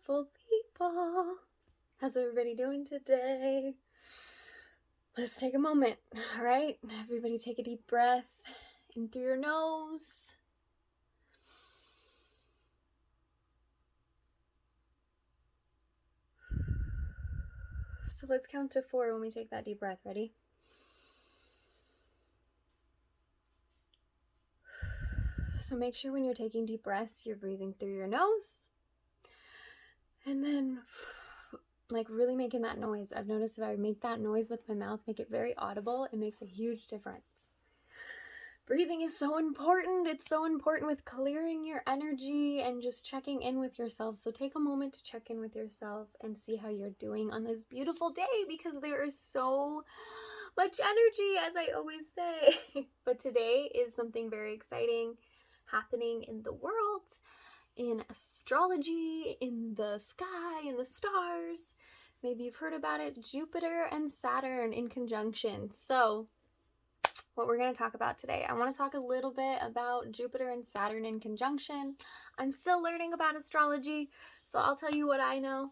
beautiful people. How's everybody doing today? Let's take a moment, all right? Everybody take a deep breath in through your nose. So let's count to 4 when we take that deep breath. Ready? So make sure when you're taking deep breaths, you're breathing through your nose. And then, like, really making that noise. I've noticed if I make that noise with my mouth, make it very audible, it makes a huge difference. Breathing is so important. It's so important with clearing your energy and just checking in with yourself. So take a moment to check in with yourself and see how you're doing on this beautiful day, because there is so much energy, as I always say. But today is something very exciting happening in the world, in astrology, in the sky, in the stars. Maybe you've heard about it. Jupiter and Saturn in conjunction. So what we're going to talk about today, I want to talk a little bit about Jupiter and Saturn in conjunction. I'm still learning about astrology, so I'll tell you what I know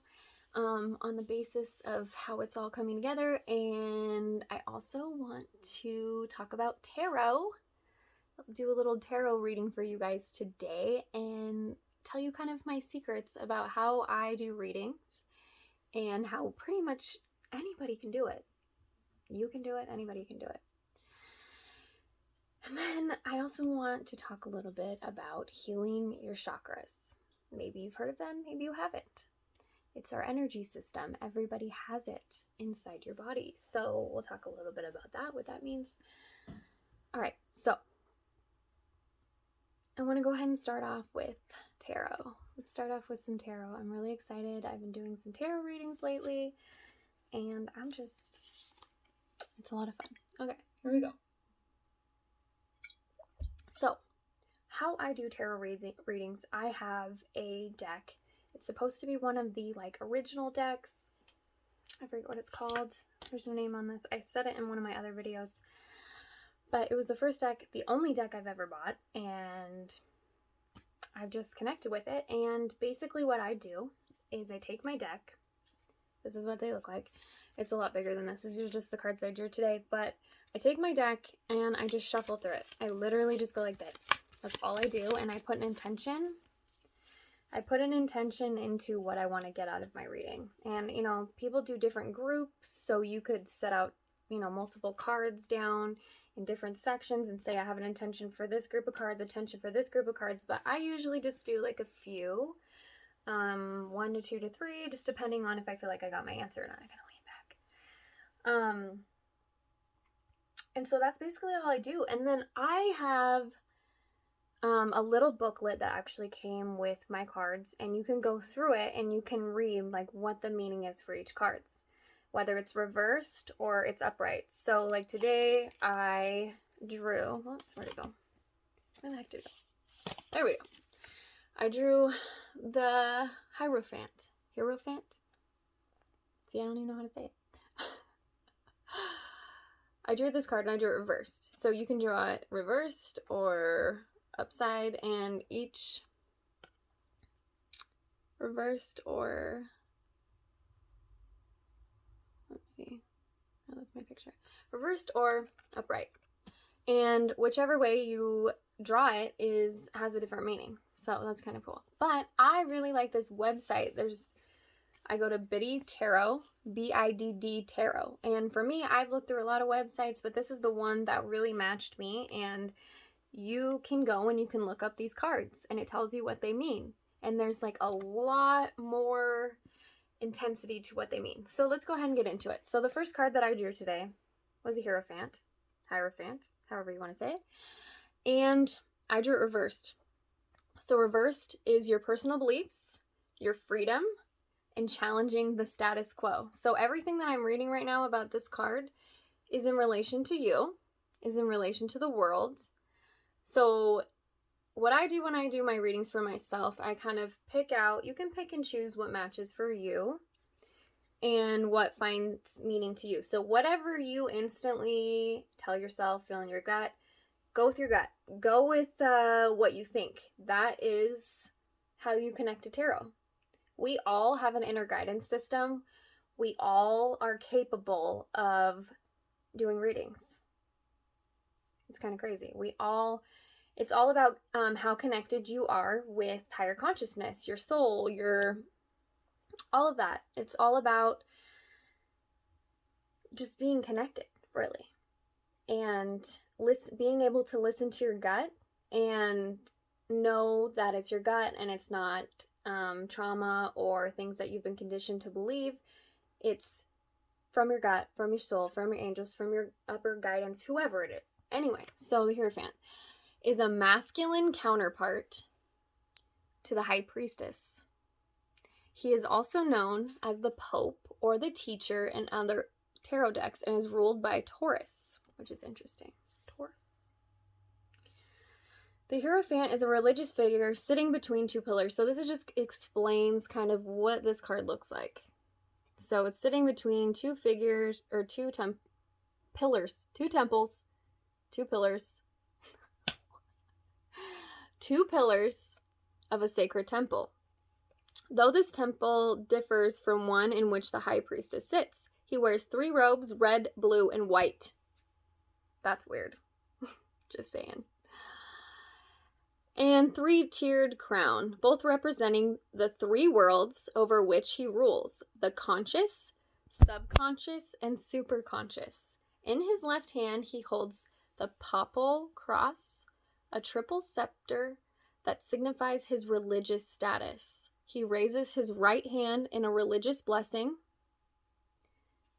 on the basis of how it's all coming together. And I also want to talk about tarot. I'll do a little tarot reading for you guys today and tell you kind of my secrets about how I do readings and how pretty much anybody can do it. You can do it, anybody can do it. And then I also want to talk a little bit about healing your chakras. Maybe you've heard of them, maybe you haven't. It's our energy system. Everybody has it inside your body. So we'll talk a little bit about that, what that means. All right, so I want to go ahead and start off with tarot. Let's start off with some tarot. I'm really excited. I've been doing some tarot readings lately, and it's a lot of fun. Okay, here we go. So, how I do tarot readings, I have a deck. It's supposed to be one of the original decks. I forget what it's called. There's no name on this. I said it in one of my other videos. But it was the first deck, the only deck I've ever bought, and I've just connected with it. And basically what I do is I take my deck. This is what they look like. It's a lot bigger than this. These are just the cards I drew today, but I take my deck and I just shuffle through it. I literally just go like this. That's all I do, and I put an intention. I put an intention into what I want to get out of my reading. And, people do different groups, so you could set out, multiple cards down in different sections and say I have an intention for this group of cards, intention for this group of cards, but I usually just do a few, 1 to 2 to 3, just depending on if I feel like I got my answer or not. I gotta lean back. And so that's basically all I do. And then I have a little booklet that actually came with my cards, and you can go through it and you can read what the meaning is for each cards, whether it's reversed or it's upright. So today I drew, whoops, where'd it go? Where the heck did it go? There we go. I drew the Hierophant. Hierophant? See, I don't even know how to say it. I drew this card and I drew it reversed. So you can draw it reversed or upside, and each reversed or, let's see. Oh, that's my picture. Reversed or upright. And whichever way you draw it has a different meaning. So that's kind of cool. But I really like this website. I go to Biddy Tarot, BIDD Tarot. And for me, I've looked through a lot of websites, but this is the one that really matched me. And you can go and you can look up these cards and it tells you what they mean. And there's a lot more intensity to what they mean. So let's go ahead and get into it. So the first card that I drew today was a Hierophant, however you want to say it. And I drew it reversed. So reversed is your personal beliefs, your freedom, and challenging the status quo. So everything that I'm reading right now about this card is in relation to you, is in relation to the world. So what I do when I do my readings for myself, I kind of pick out, you can pick and choose what matches for you and what finds meaning to you. So whatever you instantly tell yourself, feel in your gut, go with your gut. Go with what you think. That is how you connect to tarot. We all have an inner guidance system. We all are capable of doing readings. It's kind of crazy. It's all about how connected you are with higher consciousness, your soul, all of that. It's all about just being connected, really. And being able to listen to your gut and know that it's your gut and it's not trauma or things that you've been conditioned to believe. It's from your gut, from your soul, from your angels, from your upper guidance, whoever it is. Anyway, so the Hierophant is a masculine counterpart to the High Priestess. He is also known as the Pope or the Teacher in other tarot decks and is ruled by Taurus, which is interesting. Taurus. The Hierophant is a religious figure sitting between two pillars. So this just explains kind of what this card looks like. So it's sitting between two figures, or pillars, two temples, two pillars, two pillars of a sacred temple. Though this temple differs from one in which the High Priestess sits, he wears 3 robes, red, blue, and white. That's weird. Just saying. And 3-tiered crown, both representing the 3 worlds over which he rules, the conscious, subconscious, and superconscious. In his left hand, he holds the papal cross, a triple scepter that signifies his religious status. He raises his right hand in a religious blessing.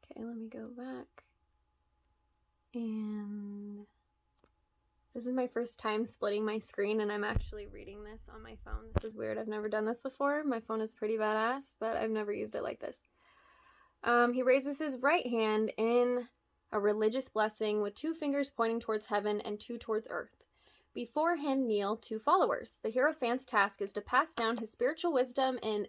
Okay, let me go back. And this is my first time splitting my screen, and I'm actually reading this on my phone. This is weird. I've never done this before. My phone is pretty badass, but I've never used it like this. He raises his right hand in a religious blessing with 2 fingers pointing towards heaven and 2 towards earth. Before him kneel 2 followers. The Hierophant's task is to pass down his spiritual wisdom and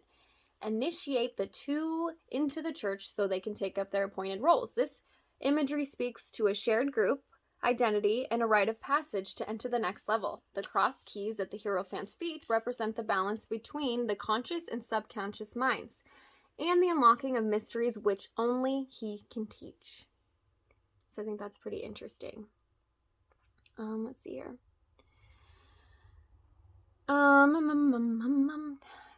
initiate the 2 into the church so they can take up their appointed roles. This imagery speaks to a shared group, identity, and a rite of passage to enter the next level. The cross keys at the Hierophant's feet represent the balance between the conscious and subconscious minds, and the unlocking of mysteries which only he can teach. So I think that's pretty interesting. Let's see here.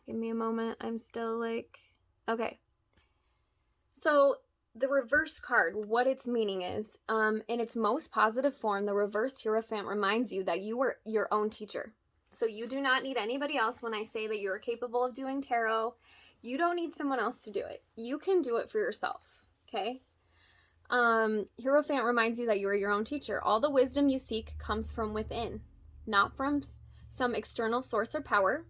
Give me a moment. I'm still like, okay. So the reverse card, what its meaning is, in its most positive form, the reversed Hierophant reminds you that you are your own teacher. So you do not need anybody else. When I say that you're capable of doing tarot, you don't need someone else to do it. You can do it for yourself, okay? Hierophant reminds you that you are your own teacher. All the wisdom you seek comes from within, not from some external source or power.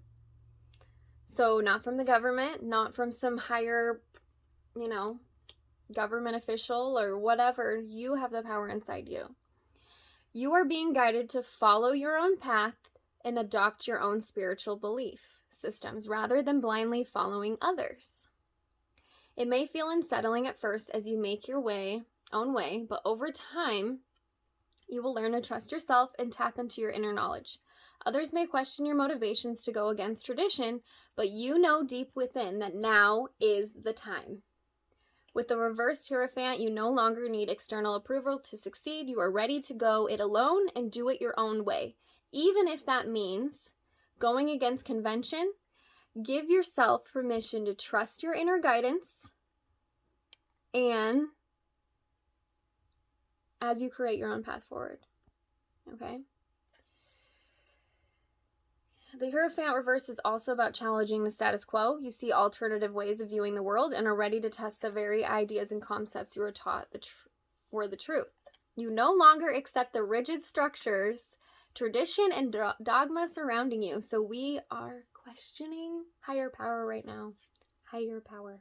So not from the government, not from some higher, government official or whatever. You have the power inside you. You are being guided to follow your own path and adopt your own spiritual belief systems rather than blindly following others. It may feel unsettling at first as you make your own way, but over time, you will learn to trust yourself and tap into your inner knowledge. Others may question your motivations to go against tradition, but you know deep within that now is the time. With the reversed Hierophant, you no longer need external approval to succeed. You are ready to go it alone and do it your own way. Even if that means going against convention, give yourself permission to trust your inner guidance and as you create your own path forward. Okay? The Hierophant reverse is also about challenging the status quo. You see alternative ways of viewing the world and are ready to test the very ideas and concepts you were taught were the truth. You no longer accept the rigid structures, tradition, and dogma surrounding you. So we are questioning higher power right now. Higher power.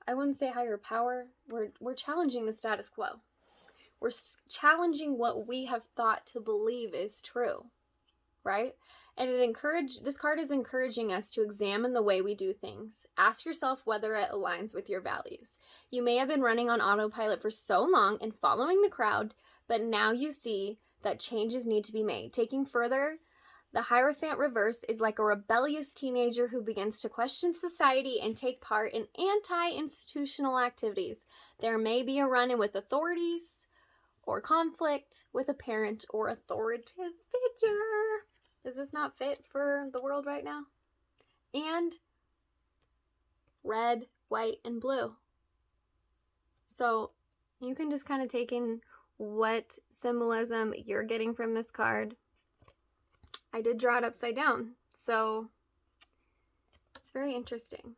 I wouldn't say higher power. We're challenging the status quo. We're challenging what we have thought to believe is true. Right? And this card is encouraging us to examine the way we do things. Ask yourself whether it aligns with your values. You may have been running on autopilot for so long and following the crowd, but now you see that changes need to be made. Taking further The Hierophant reversed is like a rebellious teenager who begins to question society and take part in anti-institutional activities. There may be a run-in with authorities or conflict with a parent or authoritative figure. Does this not fit for the world right now? And red, white, and blue. So you can just kind of take in what symbolism you're getting from this card. I did draw it upside down, so it's very interesting.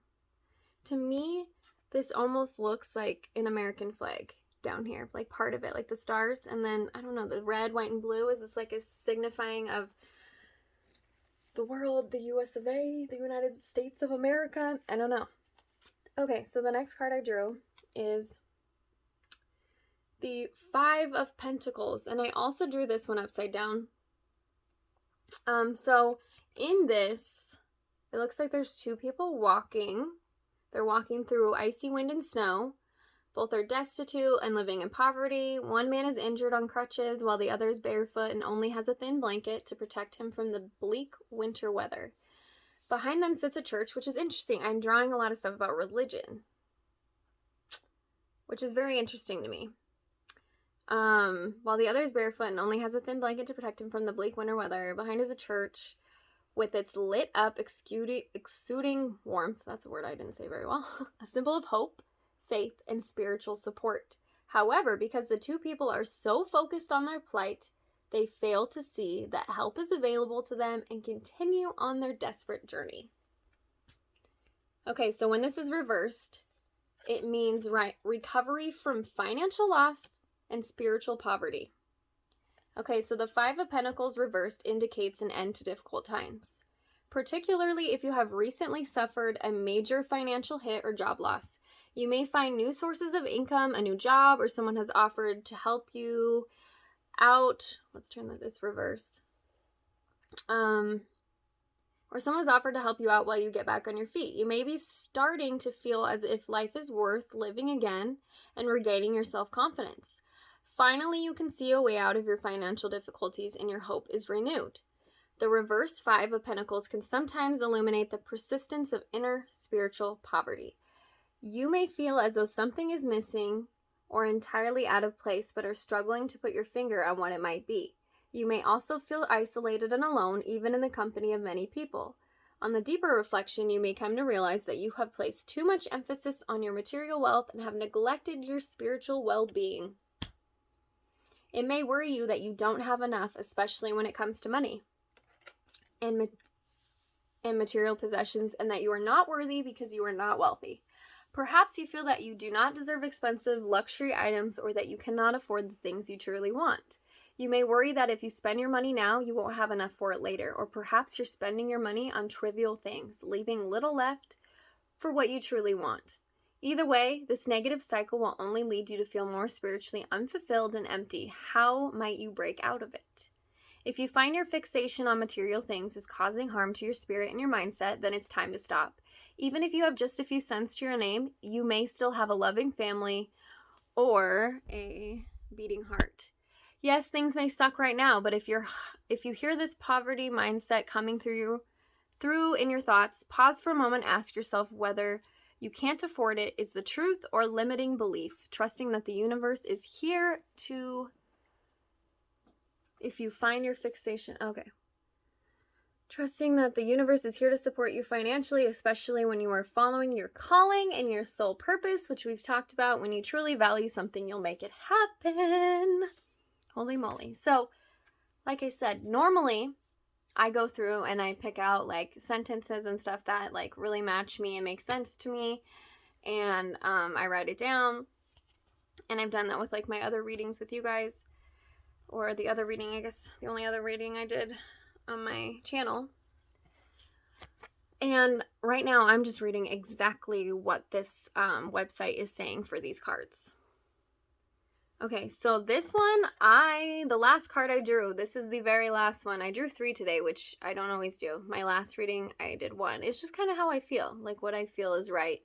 To me, this almost looks like an American flag down here, like part of it, like the stars, and then, I don't know, the red, white, and blue, is this like a signifying of the world, the US of A, the United States of America? I don't know. Okay, so the next card I drew is the Five of Pentacles, and I also drew this one upside down. So in this, it looks like there's two people walking. They're walking through icy wind and snow. Both are destitute and living in poverty. One man is injured on crutches while the other is barefoot and only has a thin blanket to protect him from the bleak winter weather. Behind them sits a church, which is interesting. I'm drawing a lot of stuff about religion, which is very interesting to me. While the other is barefoot and only has a thin blanket to protect him from the bleak winter weather, behind is a church with its lit up, exuding warmth. That's a word I didn't say very well. A symbol of hope, faith, and spiritual support. However, because the two people are so focused on their plight, they fail to see that help is available to them and continue on their desperate journey. Okay, so when this is reversed, it means recovery from financial loss and spiritual poverty. Okay, so the Five of Pentacles reversed indicates an end to difficult times, particularly if you have recently suffered a major financial hit or job loss. You may find new sources of income, a new job, or someone has offered to help you out. Let's turn this reversed. Or someone's offered to help you out while you get back on your feet. You may be starting to feel as if life is worth living again and regaining your self-confidence. Finally, you can see a way out of your financial difficulties and your hope is renewed. The reverse Five of Pentacles can sometimes illuminate the persistence of inner spiritual poverty. You may feel as though something is missing or entirely out of place, but are struggling to put your finger on what it might be. You may also feel isolated and alone, even in the company of many people. On the deeper reflection, you may come to realize that you have placed too much emphasis on your material wealth and have neglected your spiritual well-being. It may worry you that you don't have enough, especially when it comes to money and material possessions, and that you are not worthy because you are not wealthy. Perhaps you feel that you do not deserve expensive luxury items or that you cannot afford the things you truly want. You may worry that if you spend your money now, you won't have enough for it later, or perhaps you're spending your money on trivial things, leaving little left for what you truly want. Either way, this negative cycle will only lead you to feel more spiritually unfulfilled and empty. How might you break out of it? If you find your fixation on material things is causing harm to your spirit and your mindset, then it's time to stop. Even if you have just a few cents to your name, you may still have a loving family or a beating heart. Yes, things may suck right now, but if you hear this poverty mindset coming through in your thoughts, pause for a moment, ask yourself whether you can't afford it is the truth or limiting belief, trusting that the universe is here to, if you find your fixation, trusting that the universe is here to support you financially, especially when you are following your calling and your soul purpose, which we've talked about. When you truly value something, you'll make it happen. Holy moly. So, like I said, normally I go through and I pick out like sentences and stuff that like really match me and make sense to me, and I write it down, and I've done that with like my other readings with you guys, or the other reading, I guess the only other reading I did on my channel. And right now I'm just reading exactly what this website is saying for these cards. Okay, so this one, the last card I drew, this is the very last one. I drew 3 today, which I don't always do. My last reading, I did 1. It's just kind of how I feel, like what I feel is right.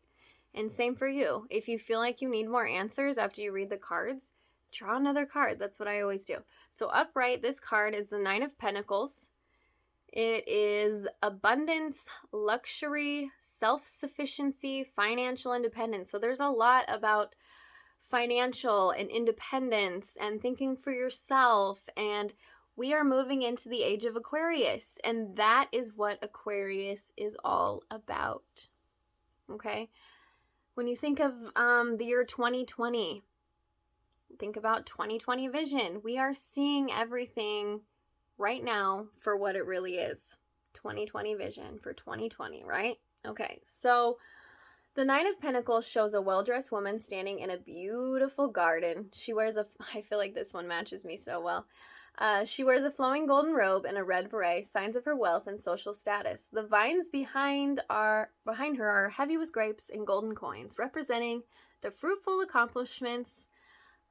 And same for you. If you feel like you need more answers after you read the cards, draw another card. That's what I always do. So upright, this card is the Nine of Pentacles. It is abundance, luxury, self-sufficiency, financial independence. So there's a lot about financial and independence and thinking for yourself. And we are moving into the age of Aquarius. And that is what Aquarius is all about. Okay? When you think of the year 2020, think about 2020 vision. We are seeing everything right now for what it really is. 2020 vision for 2020, right? Okay, so the Nine of Pentacles shows a well-dressed woman standing in a beautiful garden. She wears I feel like this one matches me so well. She wears a flowing golden robe and a red beret, signs of her wealth and social status. The vines behind her are heavy with grapes and golden coins, representing the fruitful accomplishments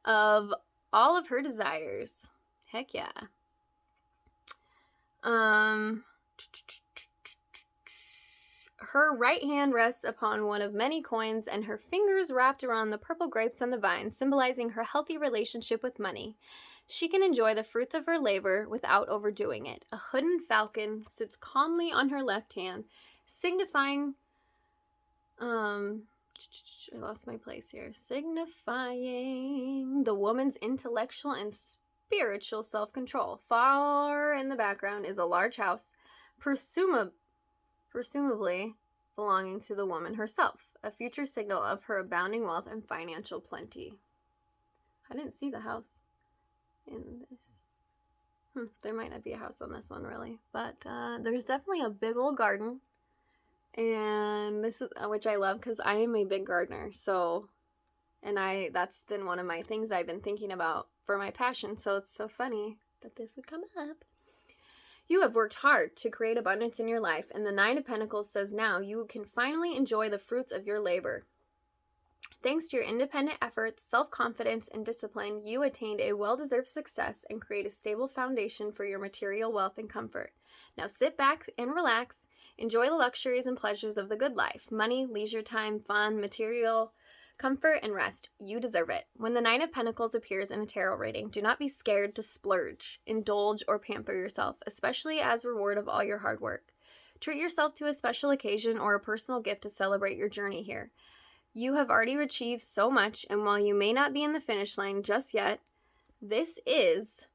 of all of her desires. Heck yeah. Her right hand rests upon one of many coins and her fingers wrapped around the purple grapes on the vine, symbolizing her healthy relationship with money. She can enjoy the fruits of her labor without overdoing it. A hooded falcon sits calmly on her left hand, signifying I lost my place here. Signifying the woman's intellectual and spiritual self-control. Far in the background is a large house, presumably belonging to the woman herself, a future signal of her abounding wealth and financial plenty. I didn't see the house in this. There might not be a house on this one, really, but there's definitely a big old garden, and this is which I love because I am a big gardener. So, and that's been one of my things I've been thinking about for my passion. So it's so funny that this would come up. You have worked hard to create abundance in your life, and the Nine of Pentacles says now you can finally enjoy the fruits of your labor. Thanks to your independent efforts, self-confidence, and discipline, you attained a well-deserved success and create a stable foundation for your material wealth and comfort. Now sit back and relax, enjoy the luxuries and pleasures of the good life. Money, leisure time, fun, material, comfort, and rest. You deserve it. When the Nine of Pentacles appears in a tarot reading, do not be scared to splurge, indulge, or pamper yourself, especially as reward of all your hard work. Treat yourself to a special occasion or a personal gift to celebrate your journey here. You have already achieved so much, and while you may not be in the finish line just yet, this is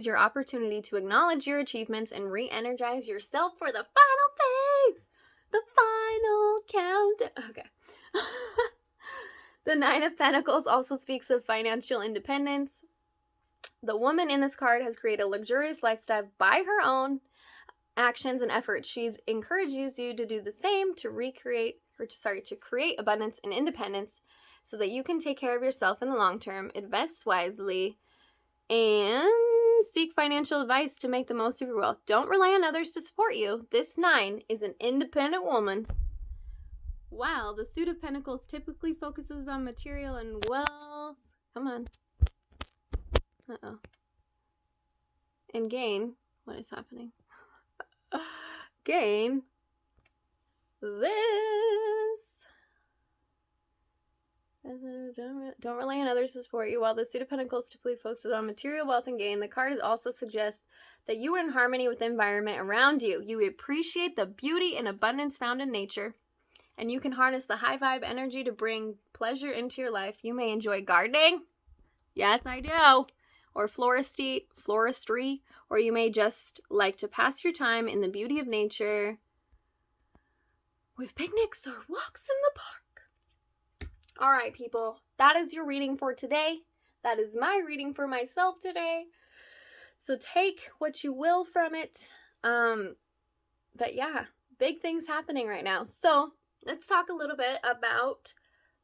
your opportunity to acknowledge your achievements and re-energize yourself for the final phase. The final count. Okay. The Nine of Pentacles also speaks of financial independence. The woman in this card has created a luxurious lifestyle by her own actions and efforts. She encourages you to do the same to create abundance and independence so that you can take care of yourself in the long term, invest wisely, and seek financial advice to make the most of your wealth. Don't rely on others to support you. This 9 is an independent woman. While the Suit of Pentacles typically focuses on material and wealth. Come on. And gain. What is happening? Gain this. Don't rely on others to support you. While the Suit of Pentacles typically focuses on material wealth and gain, the card also suggests that you are in harmony with the environment around you. You appreciate the beauty and abundance found in nature, and you can harness the high vibe energy to bring pleasure into your life. You may enjoy gardening. Yes, I do. Or floristry, or you may just like to pass your time in the beauty of nature with picnics or walks in the park. All right, people, that is your reading for today. That is my reading for myself today. So take what you will from it. But yeah, big things happening right now. So let's talk a little bit about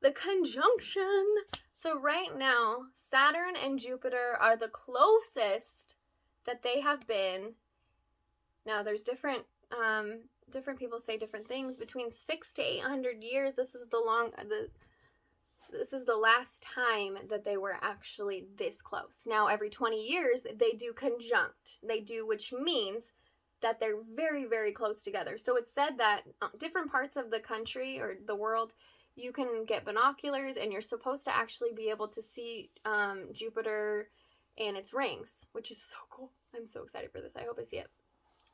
the conjunction. So right now, Saturn and Jupiter are the closest that they have been. Now, there's different people say different things. Between 600 to 800 years, this is the last time that they were actually this close. Now, every 20 years, they do conjunct. Which means that they're very, very close together. So it's said that different parts of the country or the world, you can get binoculars and you're supposed to actually be able to see Jupiter and it's rings, which is so cool. I'm so excited for this. I hope I see it.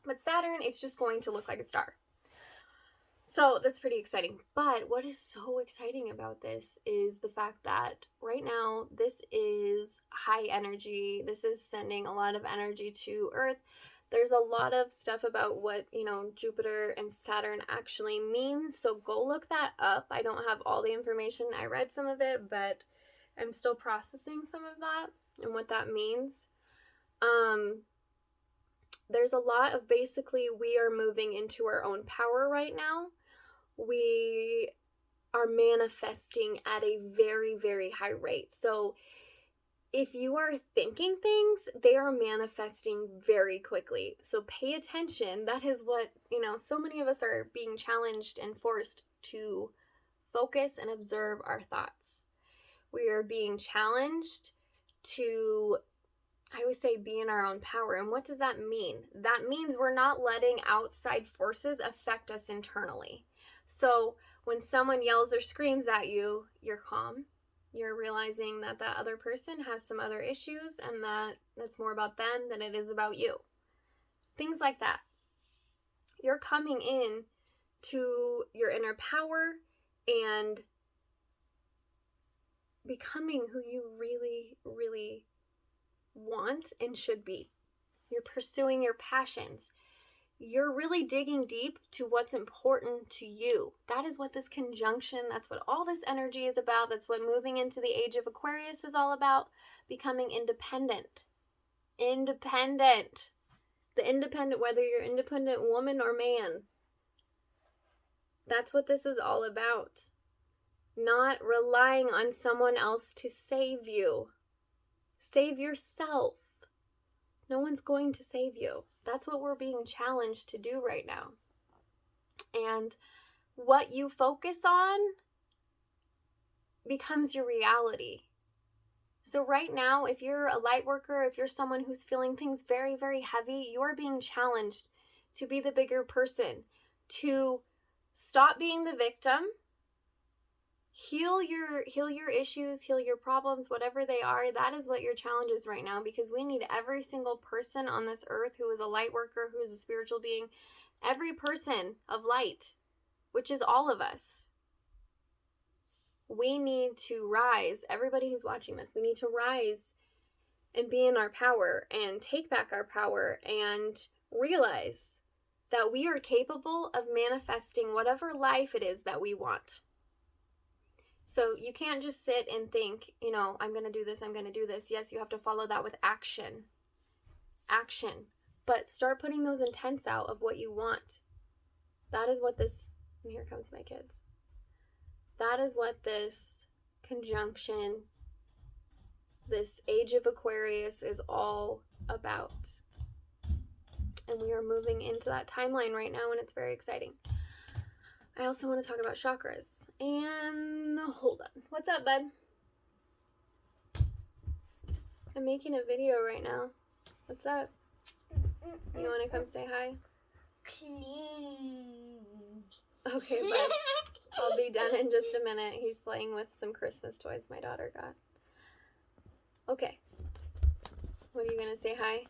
But Saturn, it's just going to look like a star. So that's pretty exciting. But what is so exciting about this is the fact that right now, this is high energy. This is sending a lot of energy to Earth. There's a lot of stuff about what, Jupiter and Saturn actually means. So go look that up. I don't have all the information. I read some of it, but I'm still processing some of that and what that means. There's a lot of basically we are moving into our own power right now. We are manifesting at a very, very high rate. So if you are thinking things, they are manifesting very quickly. So pay attention. That is what, so many of us are being challenged and forced to focus and observe our thoughts. We are being challenged to, I always say, be in our own power. And what does that mean? That means we're not letting outside forces affect us internally. So when someone yells or screams at you, you're calm. You're realizing that that other person has some other issues and that that's more about them than it is about you. Things like that. You're coming in to your inner power and becoming who you really, really want and should be. You're pursuing your passions. You're really digging deep to what's important to you. That is what this conjunction, that's what all this energy is about. That's what moving into the age of Aquarius is all about. Becoming independent. Independent. The independent, whether you're independent woman or man. That's what this is all about. Not relying on someone else to save you. Save yourself. No one's going to save you. That's what we're being challenged to do right now. And what you focus on becomes your reality. So right now, if you're a light worker, if you're someone who's feeling things very, very heavy, you're being challenged to be the bigger person, to stop being the victim, heal your issues, heal your problems, whatever they are. That is what your challenge is right now, because we need every single person on this earth who is a light worker, who is a spiritual being, every person of light, which is all of us. We need to rise. Everybody who's watching this, we need to rise and be in our power and take back our power and realize that we are capable of manifesting whatever life it is that we want. So you can't just sit and think, I'm going to do this, I'm going to do this. Yes, you have to follow that with action. Action. But start putting those intents out of what you want. That is what this, and here comes my kids. That is what this conjunction, this age of Aquarius is all about. And we are moving into that timeline right now, and it's very exciting. I also want to talk about chakras. And hold on. What's up, bud? I'm making a video right now. What's up? You want to come say hi? Clean. Okay, bud. I'll be done in just a minute. He's playing with some Christmas toys my daughter got. Okay. What are you going to say hi?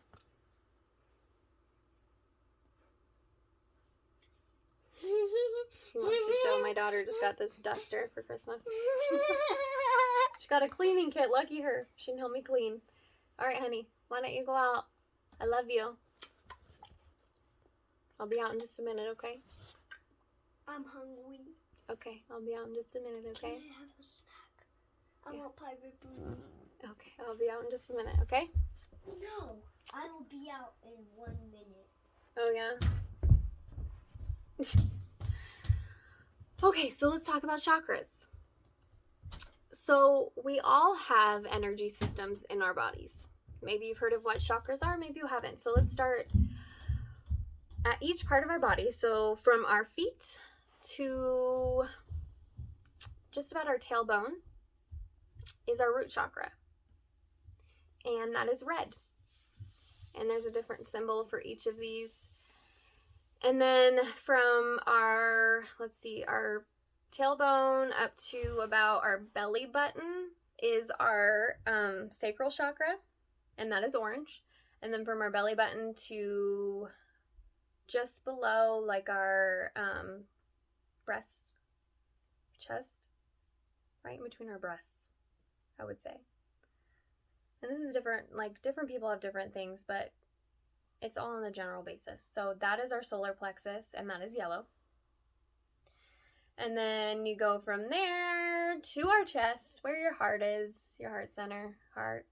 He wants to show my daughter just got this duster for Christmas. She got a cleaning kit. Lucky her. She can help me clean. All right, honey. Why don't you go out? I love you. I'll be out in just a minute, okay? I'm hungry. Okay, I'll be out in just a minute, okay? Can I have a snack? I want pirate booty. Okay, I'll be out in just a minute, okay? No, I will be out in 1 minute. Oh, yeah? Okay, so let's talk about chakras. So we all have energy systems in our bodies. Maybe you've heard of what chakras are, maybe you haven't. So let's start at each part of our body. So from our feet to just about our tailbone is our root chakra. And that is red. And there's a different symbol for each of these. And then from our tailbone up to about our belly button is our sacral chakra. and that is orange. And then from our belly button to just below, like our breast, chest, right in between our breasts, I would say. And this is different, like different people have different things, but it's all on the general basis. So that is our solar plexus, and that is yellow. And then you go from there to our chest, where your heart is, your heart center, heart.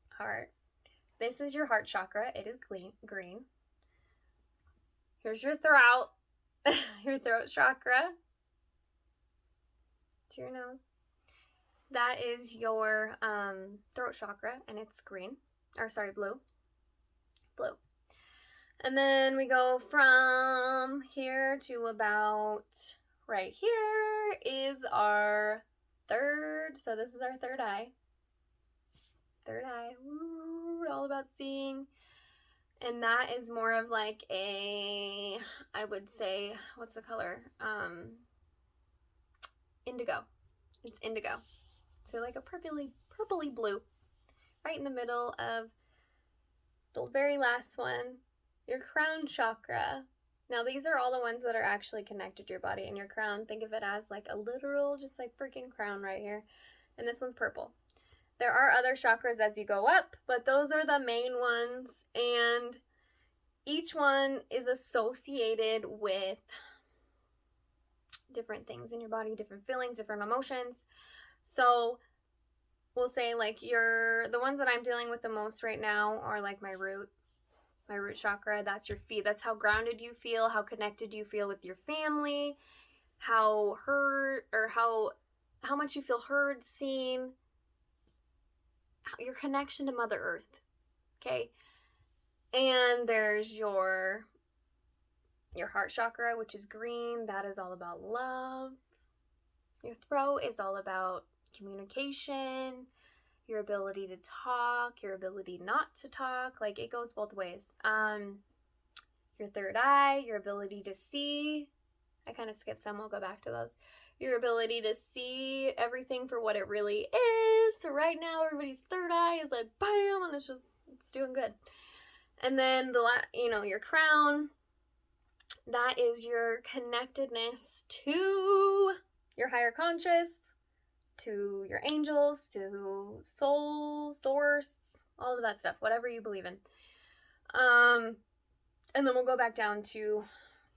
This is your heart chakra. It is green. Here's your throat, your throat chakra to your nose. That is your throat chakra, and it's blue. And then we go from here to about right here is our third. So this is our third eye. Woo, all about seeing. And that is more of like a, I would say, what's the color? Indigo. It's indigo. So like a purpley blue. Right in the middle of the very last one, your crown chakra. Now these are all the ones that are actually connected to your body. And your crown, think of it as like a literal, just like freaking crown right here. And this one's purple. There are other chakras as you go up, but those are the main ones. And each one is associated with different things in your body, different feelings, different emotions. So we'll say like the ones that I'm dealing with the most right now are like my root chakra. That's your feet. That's how grounded you feel, how connected you feel with your family, how heard or how much you feel heard, seen, your connection to Mother Earth. Okay. And there's your heart chakra, which is green. That is all about love. Your throat is all about communication, your ability to talk, your ability not to talk. Like it goes both ways. Your third eye, your ability to see. I kind of skipped some. We'll go back to those. Your ability to see everything for what it really is. So right now, everybody's third eye is like bam, and it's doing good. And then your crown. That is your connectedness to your higher conscious, to your angels, to soul, source, all of that stuff, whatever you believe in. And then we'll go back down to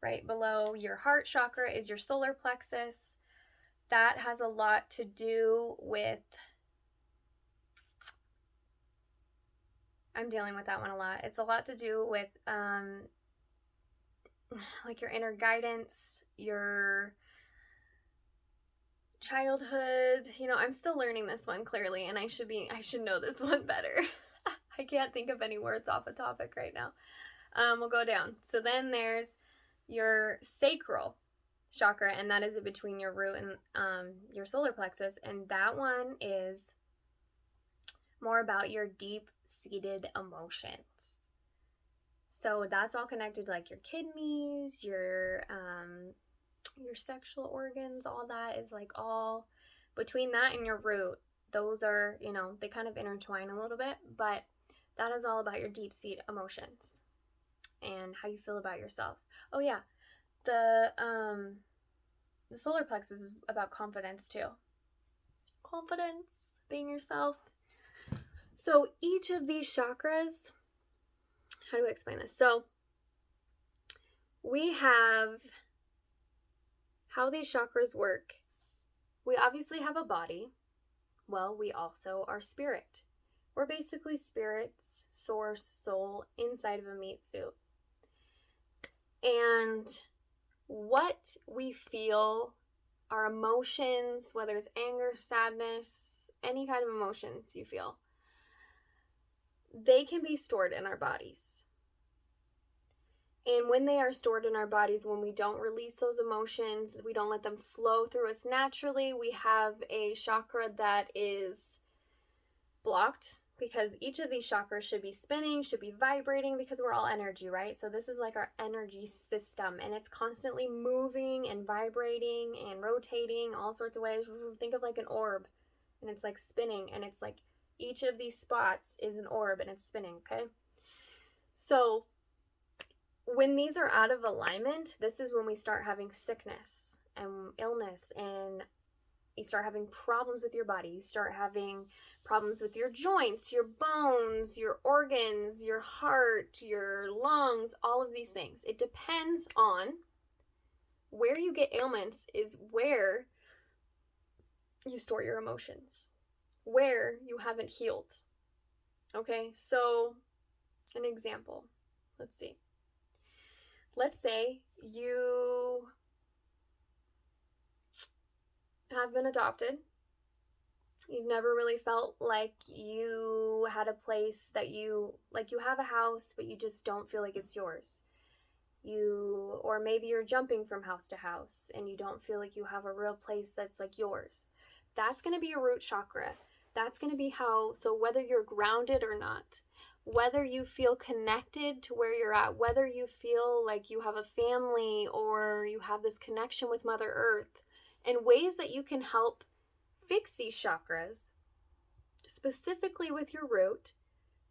right below your heart chakra is your solar plexus. That has a lot to do with, I'm dealing with that one a lot. It's a lot to do with like your inner guidance, your childhood. I'm still learning this one clearly, and I should know this one better. I can't think of any words off a topic right now. We'll go down. So then there's your sacral chakra, and that is in between your root and your solar plexus, and that one is more about your deep-seated emotions. So that's all connected to like your kidneys, your sexual organs, all that is like all between that and your root. Those are, they kind of intertwine a little bit, but that is all about your deep-seated emotions and how you feel about yourself. Oh yeah, the solar plexus is about confidence too. Confidence, being yourself. So each of these chakras, how do I explain this? So we have how these chakras work. We obviously have a body. Well, we also are spirit. We're basically spirits, source, soul inside of a meat suit. And what we feel, our emotions, whether it's anger, sadness, any kind of emotions you feel, they can be stored in our bodies. And when they are stored in our bodies, when we don't release those emotions, we don't let them flow through us naturally, we have a chakra that is blocked, because each of these chakras should be spinning, should be vibrating, because we're all energy, right? So this is like our energy system, and it's constantly moving and vibrating and rotating all sorts of ways. Think of like an orb, and it's like spinning, and it's like Each of these spots is an orb and it's spinning, okay? So when these are out of alignment, this is when we start having sickness and illness, and you start having problems with your body. You start having problems with your joints, your bones, your organs, your heart, your lungs, all of these things. It depends on where you get ailments, is where you store your emotions, where you haven't healed. Okay, so an example. Let's see. Let's say you have been adopted. You've never really felt like you had a place that you have a house, but you just don't feel like it's yours. Or maybe you're jumping from house to house and you don't feel like you have a real place that's like yours. That's going to be a root chakra. That's going to be so whether you're grounded or not, whether you feel connected to where you're at, whether you feel like you have a family or you have this connection with Mother Earth, and ways that you can help fix these chakras, specifically with your root.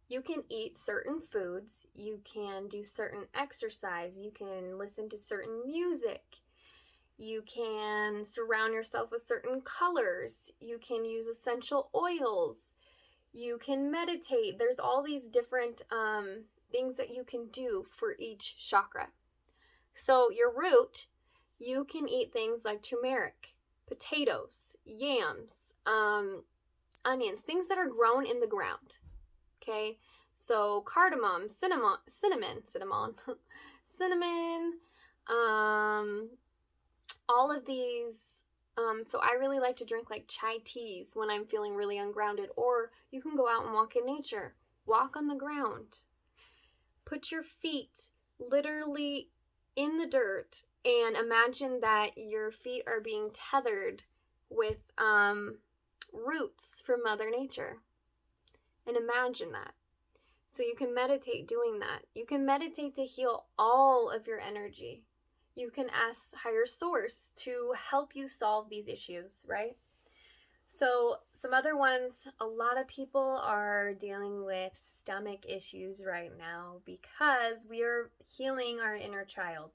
You can eat certain foods, you can do certain exercise, you can listen to certain music, you can surround yourself with certain colors, you can use essential oils, you can meditate. There's all these different things that you can do for each chakra. So your root, you can eat things like turmeric, potatoes, yams, onions, things that are grown in the ground. Okay, so cardamom, cinnamon, all of these. So I really like to drink like chai teas when I'm feeling really ungrounded, or you can go out and walk in nature, walk on the ground, put your feet literally in the dirt and imagine that your feet are being tethered with roots from Mother Nature. And imagine that. So you can meditate doing that. You can meditate to heal all of your energy. You can ask higher source to help you solve these issues, right? So some other ones, a lot of people are dealing with stomach issues right now because we are healing our inner child.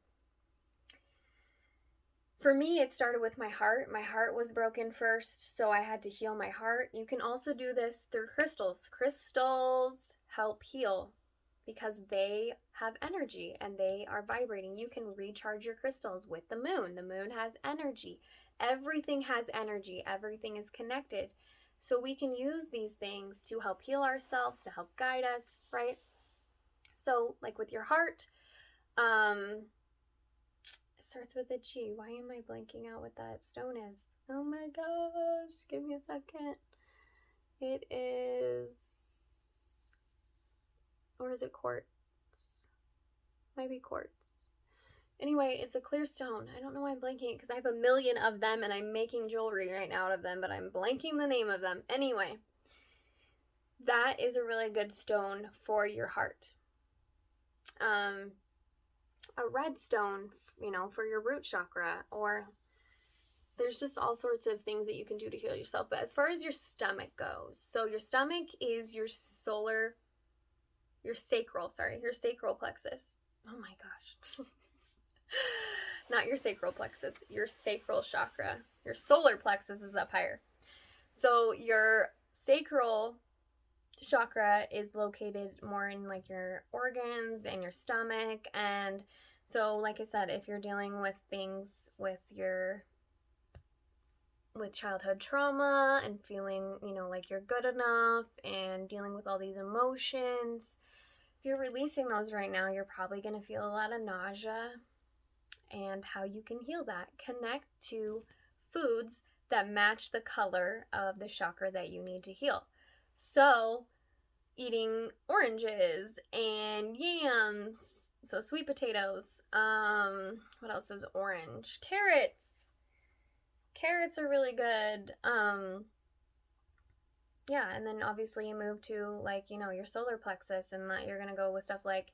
For me, it started with my heart. My heart was broken first, so I had to heal my heart. You can also do this through crystals. Crystals help heal because they have energy and they are vibrating. You can recharge your crystals with the moon. The moon has energy. Everything has energy. Everything is connected. So we can use these things to help heal ourselves, to help guide us, right? So like with your heart, it starts with a G. Why am I blanking out what that stone is? Oh my gosh. Give me a second. It is... Or is it quartz? Might be quartz. Anyway, it's a clear stone. I don't know why I'm blanking because I have a million of them and I'm making jewelry right now out of them, but I'm blanking the name of them. Anyway, that is a really good stone for your heart. A red stone, for your root chakra, or there's just all sorts of things that you can do to heal yourself. But as far as your stomach goes, so your stomach is your sacral plexus. Oh my gosh. Not your sacral plexus, your sacral chakra. Your solar plexus is up higher. So your sacral chakra is located more in like your organs and your stomach. And so like I said, if you're dealing with things with childhood trauma and feeling, like you're good enough and dealing with all these emotions, if you're releasing those right now, you're probably going to feel a lot of nausea. And how you can heal that, connect to foods that match the color of the chakra that you need to heal. So eating oranges and yams, so sweet potatoes, what else is orange? Carrots are really good. Yeah, and then obviously you move to your solar plexus, and that you're gonna go with stuff like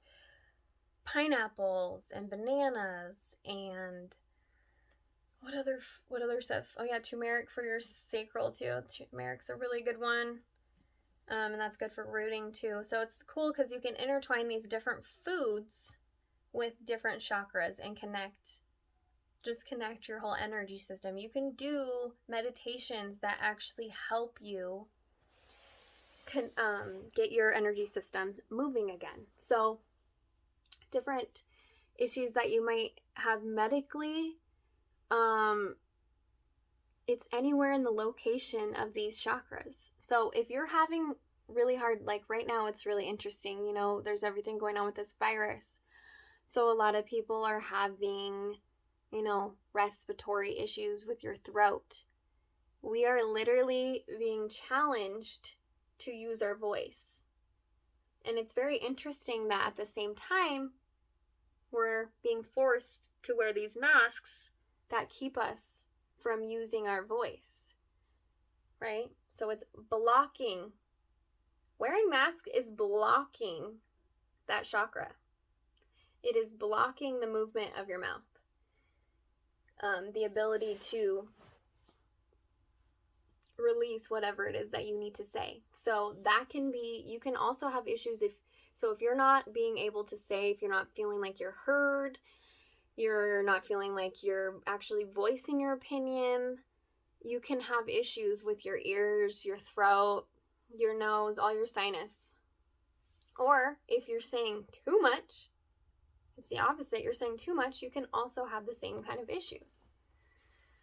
pineapples and bananas and what other stuff? Oh yeah, turmeric for your sacral too. Turmeric's a really good one. And that's good for rooting too. So it's cool because you can intertwine these different foods with different chakras and connect your whole energy system. You can do meditations that actually help you get your energy systems moving again. So different issues that you might have medically, it's anywhere in the location of these chakras. So if you're having really hard, like right now, it's really interesting, there's everything going on with this virus. So a lot of people are having, respiratory issues with your throat. We are literally being challenged to use our voice. And it's very interesting that at the same time, we're being forced to wear these masks that keep us from using our voice, right? So it's blocking. Wearing masks is blocking that chakra. It is blocking the movement of your mouth. The ability to release whatever it is that you need to say. So that can be, you can also have issues if you're not being able to say, if you're not feeling like you're heard, you're not feeling like you're actually voicing your opinion, you can have issues with your ears, your throat, your nose, all your sinus. Or if you're saying too much, it's the opposite. You're saying too much, you can also have the same kind of issues.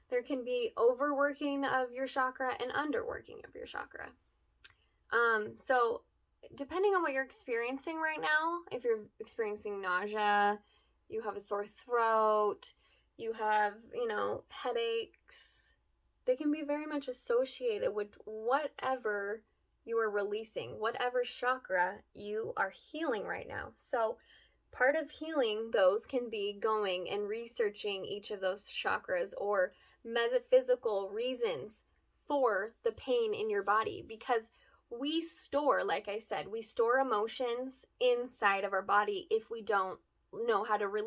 There can be overworking of your chakra and underworking of your chakra. So depending on what you're experiencing right now, if you're experiencing nausea, you have a sore throat, you have, headaches, they can be very much associated with whatever you are releasing, whatever chakra you are healing right now. So part of healing those can be going and researching each of those chakras or metaphysical reasons for the pain in your body, because we store, like I said, we store emotions inside of our body if we don't know how to release